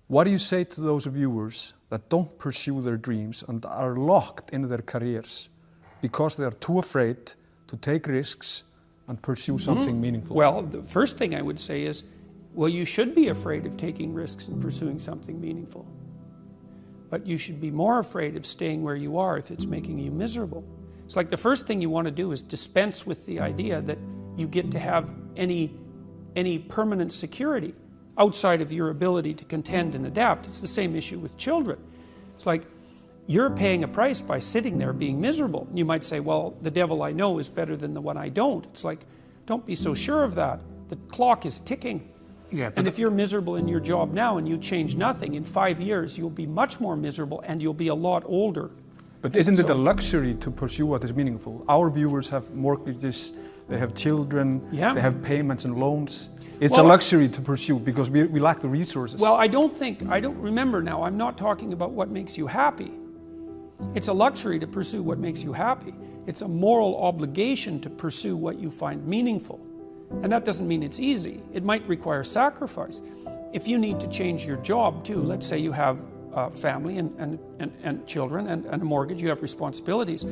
What do you say to those viewers that don't pursue their dreams and are locked in their careers because they are too afraid to take risks and pursue something meaningful? Well, the first thing I would say is, well, you should be afraid of taking risks and pursuing something meaningful. But you should be more afraid of staying where you are if it's making you miserable. It's like the first thing you want to do is dispense with the idea that you get to have any permanent security outside of your ability to contend and adapt. It's the same issue with children. It's like you're paying a price by sitting there being miserable. And you might say, well, the devil I know is better than the one I don't. It's like, don't be so sure of that. The clock is ticking. Yeah, and if you're miserable in your job now and you change nothing, in 5 years you'll be much more miserable and you'll be a lot older. But isn't it a luxury to pursue what is meaningful? Our viewers have mortgages, they have children, they have payments and loans. It's a luxury to pursue because we lack the resources. Well, I don't remember now, I'm not talking about what makes you happy. It's a luxury to pursue what makes you happy. It's a moral obligation to pursue what you find meaningful. And that doesn't mean it's easy. It might require sacrifice. If you need to change your job too, let's say you have a family and children and a mortgage, you have responsibilities.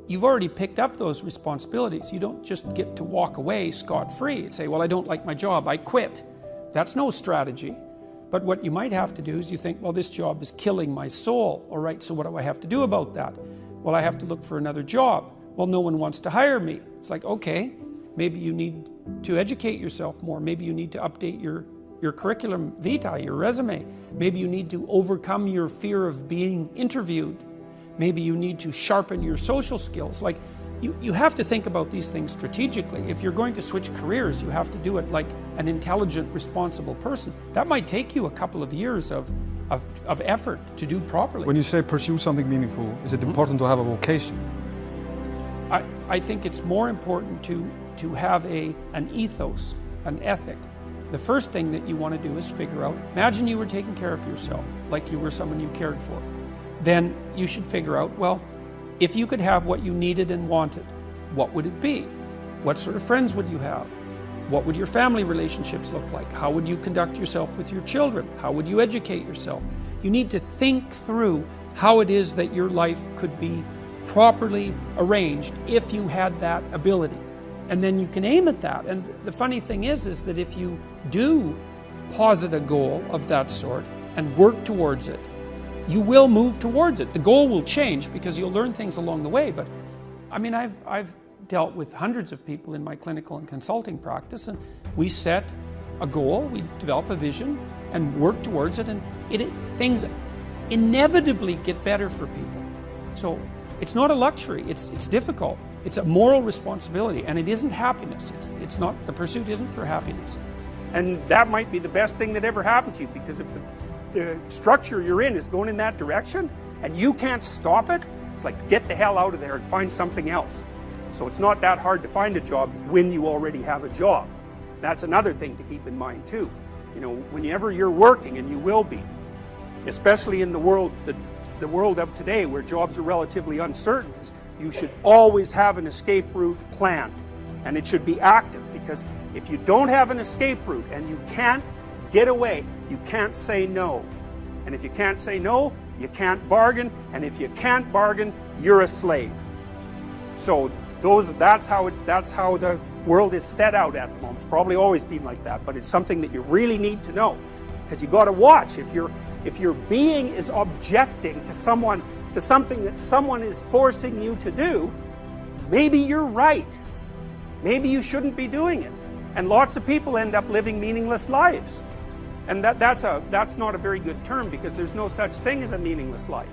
You've already picked up those responsibilities. You don't just get to walk away scot-free and say, well, I don't like my job, I quit. That's no strategy. But what you might have to do is you think, well, this job is killing my soul. All right, so what do I have to do about that? Well, I have to look for another job. Well, no one wants to hire me. It's like, okay, maybe you need to educate yourself more. Maybe you need to update your curriculum vitae, your resume. Maybe you need to overcome your fear of being interviewed. Maybe you need to sharpen your social skills. Like, you have to think about these things strategically. If you're going to switch careers, you have to do it like an intelligent, responsible person. That might take you a couple of years of effort to do properly. When you say pursue something meaningful, is it important to have a vocation? I think it's more important to have an ethos, an ethic. The first thing that you want to do is figure out, imagine you were taking care of yourself, like you were someone you cared for. Then you should figure out, well, if you could have what you needed and wanted, what would it be? What sort of friends would you have? What would your family relationships look like? How would you conduct yourself with your children? How would you educate yourself? You need to think through how it is that your life could be properly arranged if you had that ability. And then you can aim at that. And the funny thing is that if you do posit a goal of that sort and work towards it, you will move towards it. The goal will change because you'll learn things along the way. But I mean, I've dealt with hundreds of people in my clinical and consulting practice, and we set a goal, we develop a vision and work towards it, and things inevitably get better for people. So it's not a luxury, it's difficult. It's a moral responsibility, and it isn't happiness. It's not, the pursuit isn't for happiness. And that might be the best thing that ever happened to you, because if the structure you're in is going in that direction and you can't stop it, it's like, get the hell out of there and find something else. So it's not that hard to find a job when you already have a job. That's another thing to keep in mind too. You know, whenever you're working, and you will be, especially in the world of today where jobs are relatively uncertain, you should always have an escape route planned, and it should be active, because if you don't have an escape route and you can't get away, you can't say no. And if you can't say no, you can't bargain, and if you can't bargain, you're a slave. So that's how the world is set out at the moment. It's probably always been like that, but it's something that you really need to know, because you got to watch. If your being is objecting to something that someone is forcing you to do, maybe you're right. Maybe you shouldn't be doing it. And lots of people end up living meaningless lives. And that's not a very good term, because there's no such thing as a meaningless life.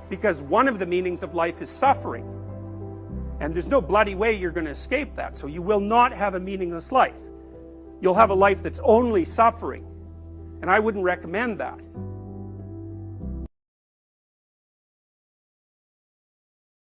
Because one of the meanings of life is suffering. And there's no bloody way you're going to escape that. So you will not have a meaningless life. You'll have a life that's only suffering. And I wouldn't recommend that.